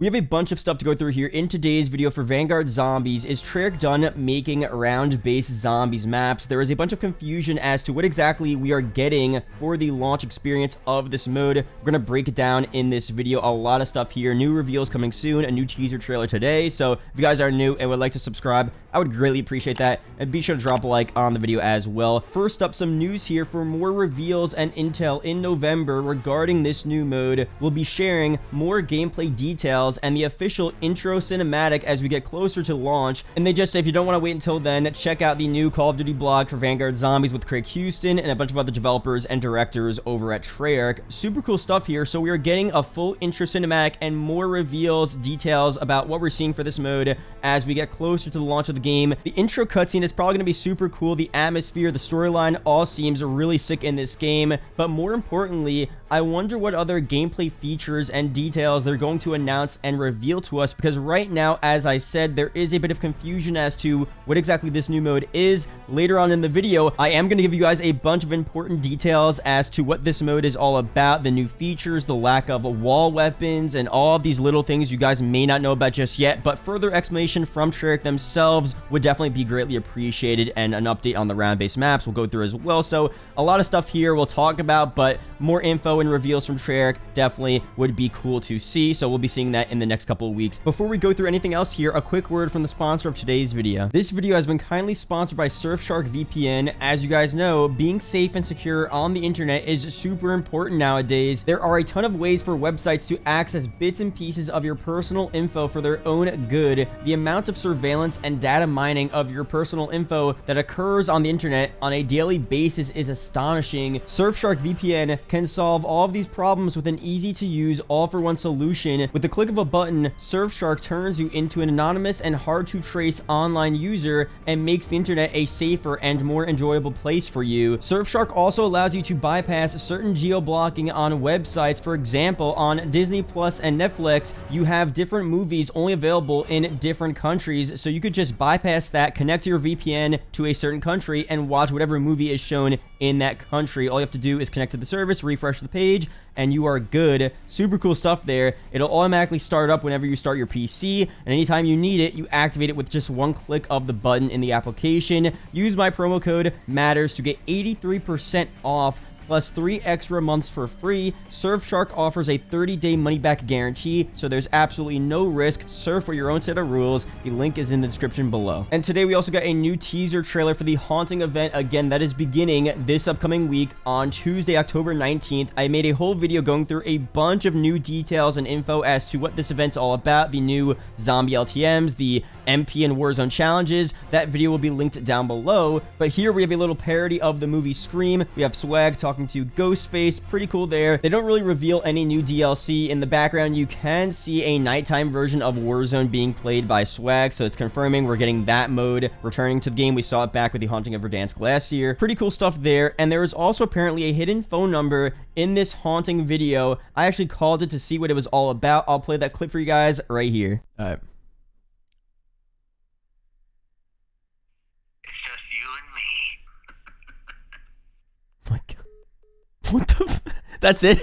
We have a bunch of stuff to go through here in today's video for Vanguard Zombies. Is Treyarch done making round-based zombies maps? There is a bunch of confusion as to what exactly we are getting for the launch experience of this mode. We're going to break it down in this video. A lot of stuff here. New reveals coming soon. A new teaser trailer today. So if you guys are new and would like to subscribe, I would greatly appreciate that. And be sure to drop a like on the video as well. First up, some news here for more reveals and intel in November regarding this new mode. We'll be sharing more gameplay details and the official intro cinematic as we get closer to launch. And they just say if you don't want to wait until then, check out the new Call of Duty blog for Vanguard Zombies with Craig Houston and a bunch of other developers and directors over at Treyarch. Super cool stuff here. So we are getting a full intro cinematic and more reveals, details about what we're seeing for this mode as we get closer to the launch of the game. The intro cutscene is probably going to be super cool. The atmosphere, the storyline all seems really sick in this game. But more importantly, I wonder what other gameplay features and details they're going to announce and reveal to us, because right now, as I said, there is a bit of confusion as to what exactly this new mode is. Later on in the video, I am going to give you guys a bunch of important details as to what this mode is all about, the new features, the lack of wall weapons, and all of these little things you guys may not know about just yet, but further explanation from Treyarch themselves would definitely be greatly appreciated, and an update on the round-based maps we'll go through as well. So a lot of stuff here we'll talk about, but more info and reveals from Treyarch definitely would be cool to see, so we'll be seeing that in the next couple of weeks. Before we go through anything else here, a quick word from the sponsor of today's video. This video has been kindly sponsored by Surfshark VPN. As you guys know, being safe and secure on the internet is super important nowadays. There are a ton of ways for websites to access bits and pieces of your personal info for their own good. The amount of surveillance and data mining of your personal info that occurs on the internet on a daily basis is astonishing. Surfshark VPN can solve all of these problems with an easy-to-use, all-for-one solution. With the click of a button, Surfshark turns you into an anonymous and hard-to-trace online user and makes the internet a safer and more enjoyable place for you. Surfshark also allows you to bypass certain geo-blocking on websites. For example, on Disney Plus and Netflix, you have different movies only available in different countries, so you could just bypass that, connect your VPN to a certain country, and watch whatever movie is shown in that country. All you have to do is connect to the service, refresh the page, and you are good. Super cool stuff there. It'll automatically start up whenever you start your PC, and anytime you need it, you activate it with just one click of the button in the application. Use my promo code MATTERS to get 83% off plus 3 extra months for free. Surfshark offers a 30-day money-back guarantee, so there's absolutely no risk. Surf for your own set of rules. The link is in the description below. And today we also got a new teaser trailer for the Haunting event. Again, that is beginning this upcoming week on Tuesday, October 19th. I made a whole video going through a bunch of new details and info as to what this event's all about, the new zombie LTMs, the MP and Warzone challenges. That video will be linked down below. But here we have a little parody of the movie Scream. We have Swag talking to Ghostface. Pretty cool there. They don't really reveal any new DLC. In the background, you can see a nighttime version of Warzone being played by Swag, so it's confirming we're getting that mode returning to the game. We saw it back with the Haunting of Verdansk last year. Pretty cool stuff there. And there is also apparently a hidden phone number in this Haunting video. I actually called it to see what it was all about. I'll play that clip for you guys right here. All right. My God. What the That's it?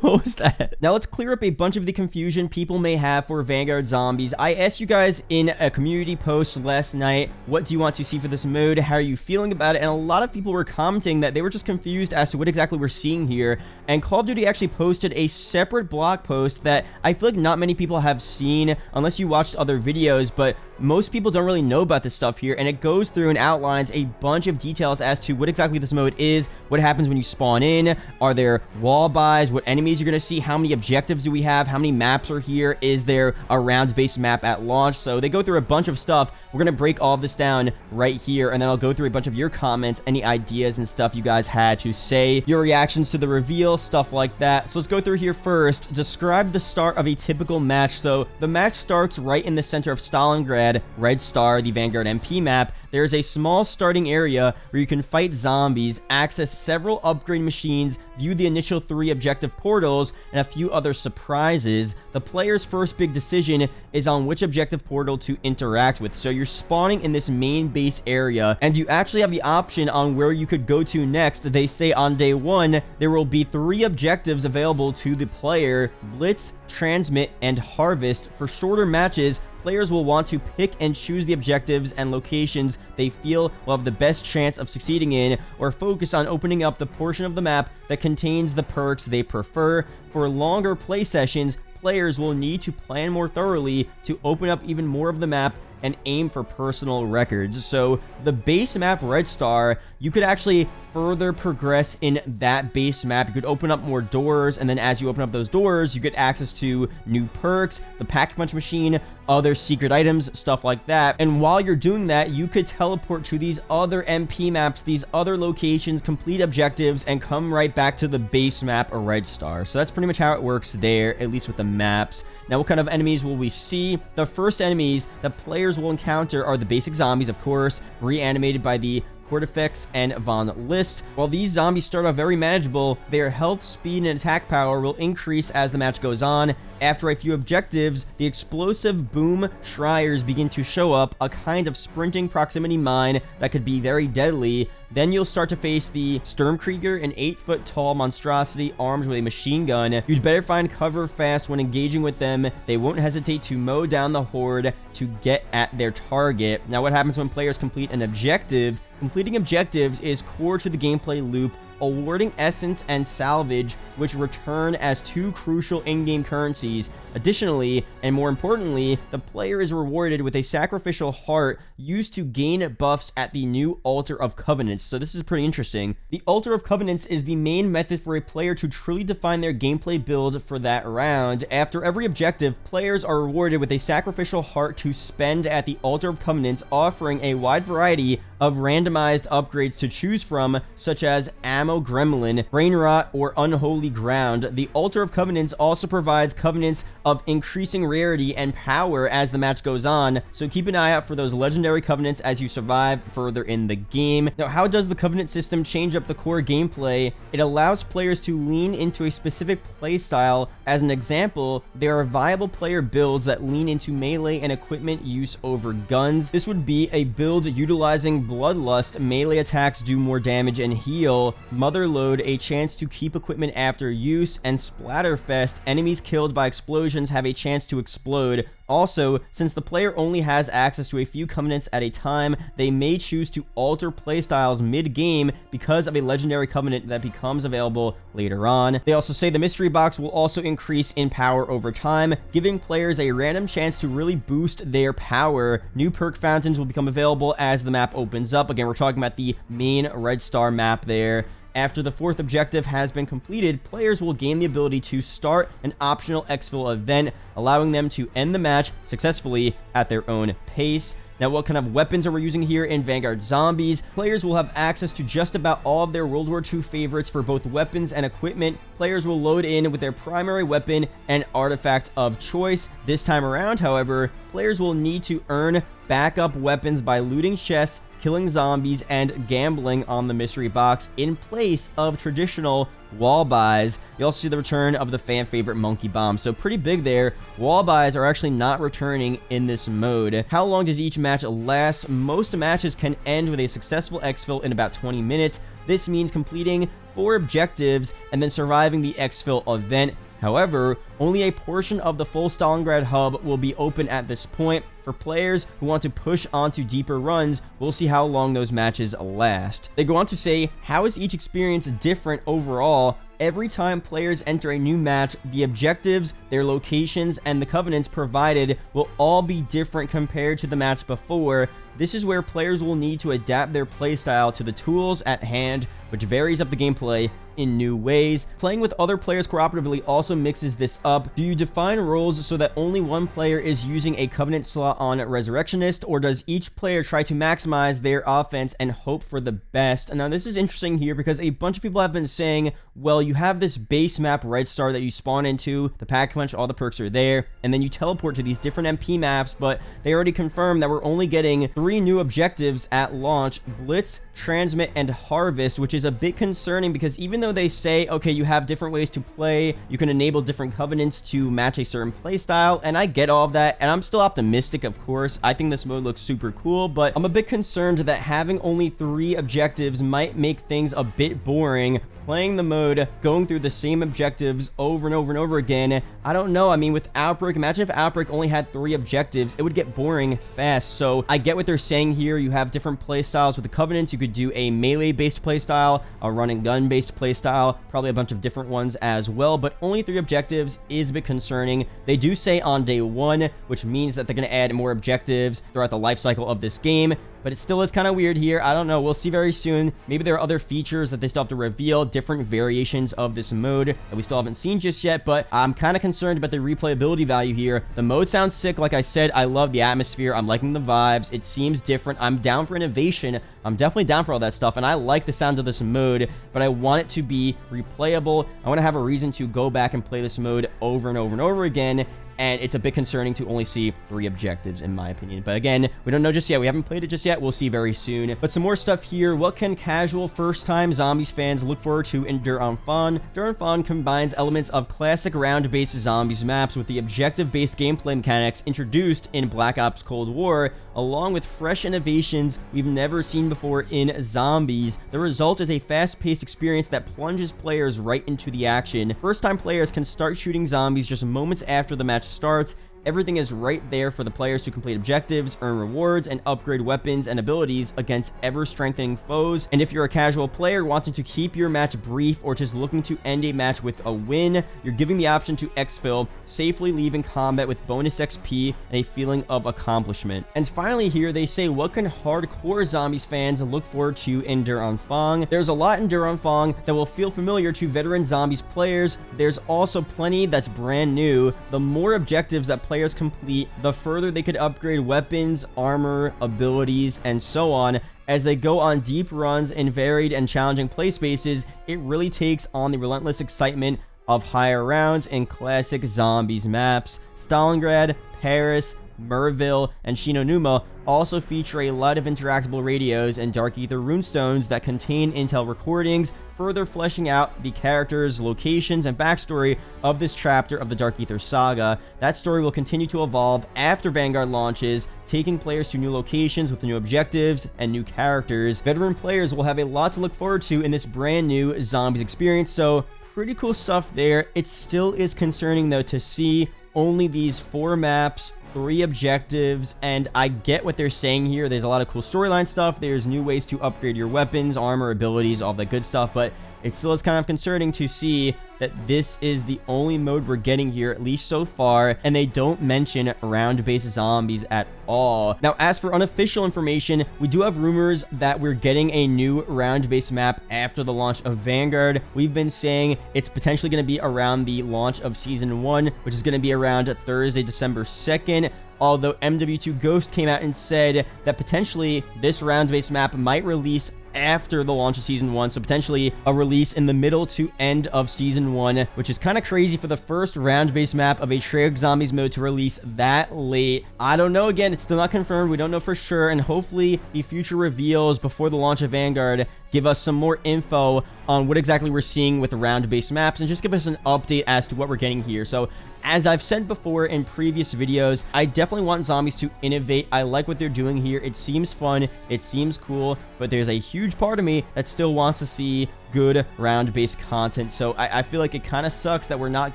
What was that? Now let's clear up a bunch of the confusion people may have for Vanguard Zombies. I asked you guys in a community post last night, what do you want to see for this mode? How are you feeling about it? And a lot of people were commenting that they were just confused as to what exactly we're seeing here. And Call of Duty actually posted a separate blog post that I feel like not many people have seen unless you watched other videos, but most people don't really know about this stuff here, and it goes through and outlines a bunch of details as to what exactly this mode is, what happens when you spawn in, are there wall buys, what enemies you're going to see, how many objectives do we have, how many maps are here, is there a round-based map at launch. So they go through a bunch of stuff. We're going to break all of this down right here, and then I'll go through a bunch of your comments, any ideas and stuff you guys had to say, your reactions to the reveal, stuff like that. So let's go through here first. Describe the start of a typical match. So the match starts right in the center of Stalingrad. Stalingrad Red Star, the Vanguard MP map, there is a small starting area where you can fight zombies, access several upgrade machines, view the initial 3 objective portals, and a few other surprises. The player's first big decision is on which objective portal to interact with. So you're spawning in this main base area, and you actually have the option on where you could go to next. They say on day 1, there will be 3 objectives available to the player: Blitz, Transmit, and Harvest. For shorter matches, players will want to pick and choose the objectives and locations they feel will have the best chance of succeeding in, or focus on opening up the portion of the map that contains the perks they prefer. For longer play sessions, players will need to plan more thoroughly to open up even more of the map and aim for personal records. So the base map Red Star, you could actually further progress in that base map. You could open up more doors, and then as you open up those doors, you get access to new perks, the Pack-a-Punch machine, other secret items, stuff like that. And while you're doing that, you could teleport to these other MP maps, these other locations, complete objectives, and come right back to the base map of Red Star. So that's pretty much how it works there, at least with the maps. Now, what kind of enemies will we see? The first enemies that players will encounter are the basic zombies, of course, reanimated by the Cortifex and Von List. While these zombies start off very manageable, their health, speed, and attack power will increase as the match goes on. After a few objectives, the explosive boom Schreiers begin to show up, a kind of sprinting proximity mine that could be very deadly. Then you'll start to face the Sturmkrieger, an 8-foot-tall monstrosity armed with a machine gun. You'd better find cover fast when engaging with them. They won't hesitate to mow down the horde to get at their target. Now, what happens when players complete an objective? Completing objectives is core to the gameplay loop, awarding essence and salvage, which return as 2 crucial in-game currencies. Additionally, and more importantly, the player is rewarded with a sacrificial heart used to gain buffs at the new Altar of Covenants. So this is pretty interesting. The Altar of Covenants is the main method for a player to truly define their gameplay build for that round. After every objective, players are rewarded with a sacrificial heart to spend at the Altar of Covenants, offering a wide variety of randomized upgrades to choose from, such as Ammo Gremlin, Brain Rot, or Unholy Ground. The Altar of Covenants also provides covenants of increasing rarity and power as the match goes on, so keep an eye out for those legendary covenants as you survive further in the game. Now, how does the covenant system change up the core gameplay? It allows players to lean into a specific playstyle. As an example, there are viable player builds that lean into melee and equipment use over guns. This would be a build utilizing Bloodlust. Melee attacks do more damage and heal. Motherload, a chance to keep equipment after use. And Splatterfest, enemies killed by explosions have a chance to explode. Also, since the player only has access to a few covenants at a time, they may choose to alter playstyles mid-game because of a legendary covenant that becomes available later on. They also say the mystery box will also increase in power over time, giving players a random chance to really boost their power. New perk fountains will become available as the map opens up. Again, we're talking about the main Red Star map there. After the 4th objective has been completed, players will gain the ability to start an optional exfil event, allowing them to end the match successfully at their own pace. Now, what kind of weapons are we using here in Vanguard Zombies? Players will have access to just about all of their World War II favorites for both weapons and equipment. Players will load in with their primary weapon and artifact of choice. This time around, however, players will need to earn backup weapons by looting chests, killing zombies, and gambling on the mystery box in place of traditional wall buys. You also see the return of the fan favorite monkey bomb, so pretty big there. Wall buys are actually not returning in this mode. How long does each match last? Most matches can end with a successful exfil in about 20 minutes. This means completing 4 objectives and then surviving the exfil event. However, only a portion of the full Stalingrad hub will be open at this point. For players who want to push onto deeper runs, we'll see how long those matches last. They go on to say, how is each experience different overall? Every time players enter a new match, the objectives, their locations, and the covenants provided will all be different compared to the match before. This is where players will need to adapt their playstyle to the tools at hand, which varies up the gameplay in new ways. Playing with other players cooperatively also mixes this up. Do you define roles so that only one player is using a Covenant slot on Resurrectionist, or does each player try to maximize their offense and hope for the best? Now, this is interesting here because a bunch of people have been saying, well, you have this base map Red Star that you spawn into, the pack punch, all the perks are there, and then you teleport to these different MP maps, but they already confirmed that we're only getting 3 new objectives at launch: Blitz, Transmit, and Harvest, which is a bit concerning because even though they say, okay, you have different ways to play, you can enable different covenants to match a certain playstyle, and I get all of that, and I'm still optimistic, of course. I think this mode looks super cool, but I'm a bit concerned that having only 3 objectives might make things a bit boring. Playing the mode, going through the same objectives over and over and over again. I don't know. I mean, with Outbreak, imagine if Outbreak only had 3 objectives, it would get boring fast. So I get what they're saying here. You have different playstyles with the Covenants. You could do a melee-based playstyle, a run-and-gun-based playstyle, probably a bunch of different ones as well, but only 3 objectives is a bit concerning. They do say on day 1, which means that they're going to add more objectives throughout the life cycle of this game, but it still is kind of weird here. I don't know. We'll see very soon. Maybe there are other features that they still have to reveal, different variations of this mode that we still haven't seen just yet, but I'm kind of concerned about the replayability value here. The mode sounds sick. Like I said, I love the atmosphere. I'm liking the vibes. It seems different. I'm down for innovation. I'm definitely down for all that stuff, and I like the sound of this mode, but I want it to be replayable. I want to have a reason to go back and play this mode over and over and over again, and it's a bit concerning to only see 3 objectives, in my opinion. But again, we don't know just yet. We haven't played it just yet. We'll see very soon. But some more stuff here. What can casual first-time Zombies fans look forward to in Anfang? Anfang combines elements of classic round-based Zombies maps with the objective-based gameplay mechanics introduced in Black Ops Cold War, along with fresh innovations we've never seen before in Zombies. The result is a fast-paced experience that plunges players right into the action. First-time players can start shooting zombies just moments after the match starts. Everything is right there for the players to complete objectives, earn rewards, and upgrade weapons and abilities against ever-strengthening foes. And if you're a casual player wanting to keep your match brief or just looking to end a match with a win, you're giving the option to exfil, safely leaving combat with bonus XP and a feeling of accomplishment. And finally here, they say, what can hardcore Zombies fans look forward to in Anfang? There's a lot in Anfang that will feel familiar to veteran Zombies players. There's also plenty that's brand new. The more objectives that players complete, the further they could upgrade weapons, armor, abilities, and so on. As they go on deep runs in varied and challenging play spaces, it really takes on the relentless excitement of higher rounds in classic Zombies maps. Stalingrad, Paris, Merville, and Shinonuma also feature a lot of interactable radios and Dark Ether runestones that contain intel recordings, further fleshing out the characters, locations, and backstory of this chapter of the Dark Ether saga. That story will continue to evolve after Vanguard launches, taking players to new locations with new objectives and new characters. Veteran players will have a lot to look forward to in this brand new Zombies experience, so pretty cool stuff there. It still is concerning, though, to see only these 4 maps, 3 objectives, and I get what they're saying here. There's a lot of cool storyline stuff. There's new ways to upgrade your weapons, armor, abilities, all that good stuff, but it still is kind of concerning to see that this is the only mode we're getting here, at least so far, and they don't mention round-based zombies at all. Now, as for unofficial information, we do have rumors that we're getting a new round-based map after the launch of Vanguard. We've been saying it's potentially going to be around the launch of Season 1, which is going to be around Thursday, December 2nd. Although MW2 Ghost came out and said that potentially this round-based map might release after the launch of Season 1, so potentially a release in the middle to end of Season 1, which is kind of crazy for the first round-based map of a Treyarch Zombies mode to release that late. I don't know. Again, it's still not confirmed. We don't know for sure, and hopefully the future reveals before the launch of Vanguard give us some more info on what exactly we're seeing with the round-based maps and just give us an update as to what we're getting here. So as I've said before in previous videos, I definitely want Zombies to innovate. I like what they're doing here. It seems fun. It seems cool, but there's a huge part of me that still wants to see good round-based content. So I feel like it kind of sucks that we're not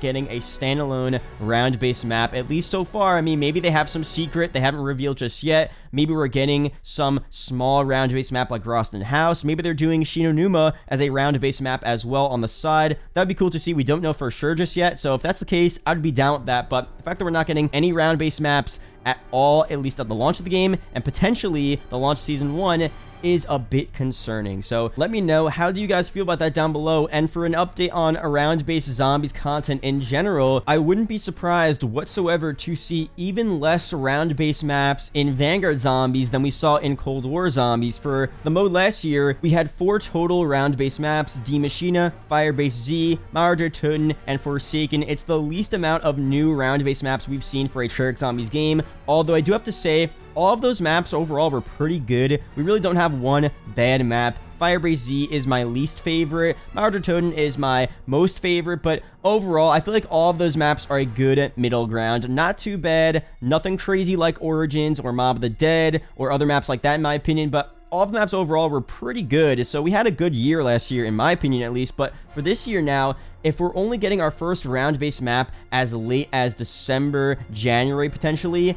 getting a standalone round-based map, at least so far. I mean, maybe they have some secret they haven't revealed just yet. Maybe we're getting some small round-based map like Roston House. Maybe they're doing Shinonuma as a round-based map as well on the side. That'd be cool to see. We don't know for sure just yet. So if that's the case, I'd be down with that. But the fact that we're not getting any round-based maps at all, at least at the launch of the game, and potentially the launch of Season 1, is a bit concerning. So let me know, how do you guys feel about that down below? And for an update on round-based zombies content in general, I wouldn't be surprised whatsoever to see even less round-based maps in Vanguard Zombies than we saw in Cold War Zombies. For the mode last year, we had 4 total round-based maps: Die Maschine, Firebase Z, Mauer der Toten, and Forsaken. It's the least amount of new round-based maps we've seen for a Treyarch Zombies game, although I do have to say, all of those maps overall were pretty good. We really don't have one bad map. Firebase Z is my least favorite. Mauer der Toten is my most favorite, but overall, I feel like all of those maps are a good middle ground. Not too bad, nothing crazy like Origins or Mob of the Dead or other maps like that in my opinion, but all of the maps overall were pretty good. So we had a good year last year, in my opinion at least, but for this year now, if we're only getting our first round-based map as late as December, January potentially,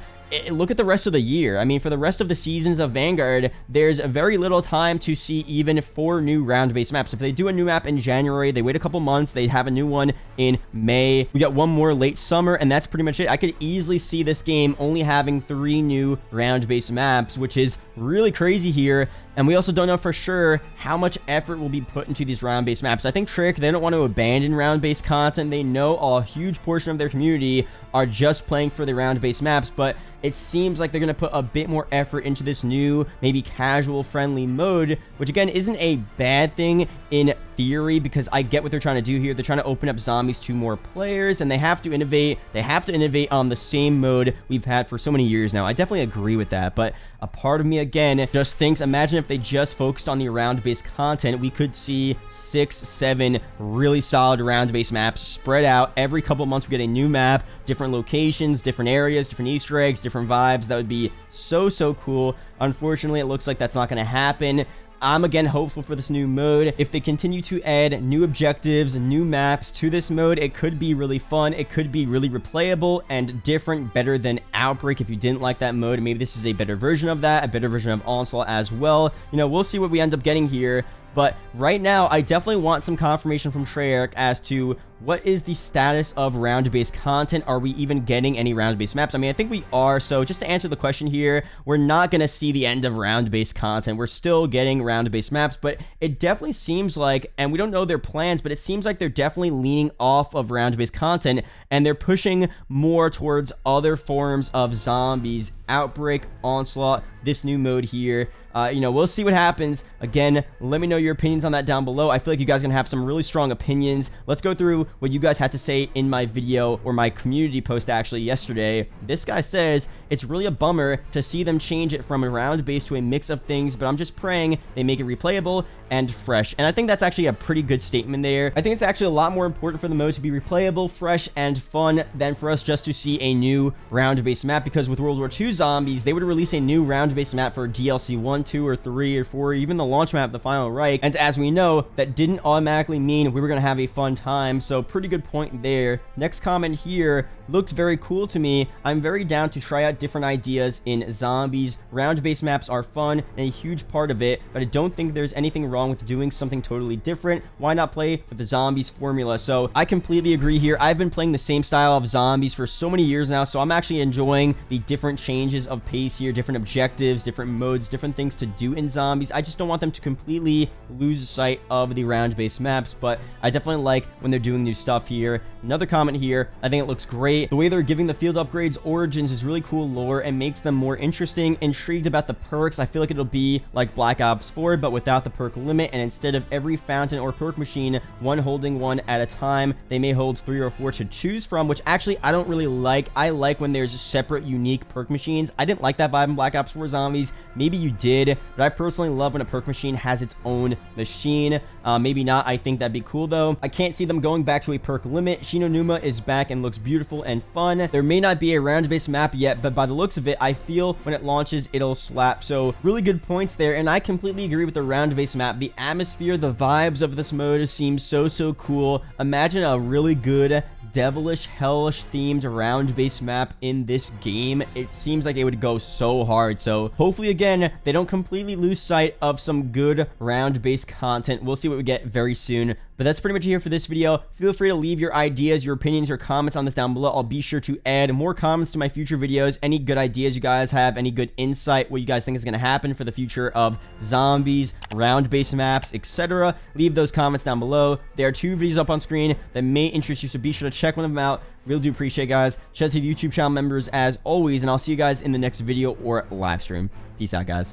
look at the rest of the year. I mean, for the rest of the seasons of Vanguard, there's very little time to see even 4 new round-based maps. If they do a new map in January, they wait a couple months, they have a new one in May. We got one more late summer, and that's pretty much it. I could easily see this game only having 3 new round-based maps, which is really crazy here. And we also don't know for sure how much effort will be put into these round-based maps. I think Treyarch, they don't want to abandon round-based content. They know a huge portion of their community are just playing for the round-based maps, but it seems like they're going to put a bit more effort into this new, maybe casual-friendly mode, which again isn't a bad thing in theory, because I get what they're trying to do here. They're trying to open up zombies to more players, and they have to innovate. They have to innovate on the same mode we've had for so many years now. I definitely agree with that, but a part of me, again, just thinks, imagine if they just focused on the round-based content, we could see 6, 7 really solid round-based maps spread out. Every couple months we get a new map, different locations, different areas, different Easter eggs, different vibes. That would be so cool. Unfortunately, it looks like that's not going to happen. I'm again hopeful for this new mode. If they continue to add new objectives, new maps to this mode, it could be really fun. It could be really replayable and different, better than Outbreak. If you didn't like that mode, maybe this is a better version of that, a better version of Onslaught as well. You know, we'll see what we end up getting here. But right now, I definitely want some confirmation from Treyarch as to what is the status of round-based content. Are we even getting any round-based maps? I mean, I think we are. So just to answer the question here, we're not going to see the end of round-based content. We're still getting round-based maps, but it definitely seems like, and we don't know their plans, but it seems like they're definitely leaning off of round-based content, and they're pushing more towards other forms of zombies. Outbreak, Onslaught, this new mode here. You know, we'll see what happens. Again, let me know your opinions on that down below. I feel like you guys are gonna have some really strong opinions. Let's go through what you guys had to say in my video, or my community post actually yesterday. This guy says, it's really a bummer to see them change it from a round base to a mix of things, but I'm just praying they make it replayable and fresh. And I think that's actually a pretty good statement there. I think it's actually a lot more important for the mode to be replayable, fresh, and fun than for us just to see a new round-based map, because with World War II Zombies, they would release a new round-based map for DLC 1, 2, or 3, or 4, even the launch map, the Final Reich. And as we know, that didn't automatically mean we were going to have a fun time, so pretty good point there. Next comment here looked very cool to me. I'm very down to try out different ideas in zombies. Round-based maps are fun and a huge part of it, but I don't think there's anything wrong with doing something totally different. Why not play with the zombies formula? So I completely agree here. I've been playing the same style of zombies for so many years now, so I'm actually enjoying the different changes of pace here, different objectives, different modes, different things to do in zombies. I just don't want them to completely lose sight of the round-based maps, but I definitely like when they're doing new stuff here. Another comment here, I think it looks great. The way they're giving the field upgrades Origins is really cool lore and makes them more interesting. Intrigued about the perks. I feel like it'll be like Black Ops 4, but without the perk limit, and instead of every fountain or perk machine, one holding one at a time, they may hold 3 or 4 to choose from, which actually I don't really like. I like when there's separate, unique perk machines. I didn't like that vibe in Black Ops 4 Zombies. Maybe you did, but I personally love when a perk machine has its own machine. Maybe not. I think that'd be cool, though. I can't see them going back to a perk limit. Shinonuma is back and looks beautiful and fun. There may not be a round-based map yet, but by the looks of it, I feel when it launches, it'll slap. So really good points there, and I completely agree with the round-based map. The atmosphere, the vibes of this mode seem so cool. Imagine a really good devilish, hellish themed round-based map in this game. It seems like it would go so hard. So hopefully, again, they don't completely lose sight of some good round-based content. We'll see what we get very soon. But that's pretty much it here for this video. Feel free to leave your ideas, your opinions, your comments on this down below. I'll be sure to add more comments to my future videos. Any good ideas you guys have, any good insight, what you guys think is going to happen for the future of zombies, round-based maps, etc. Leave those comments down below. There are 2 videos up on screen that may interest you, so be sure to check one of them out. Really do appreciate it, guys. Shout out to the YouTube channel members as always, and I'll see you guys in the next video or live stream. Peace out, guys.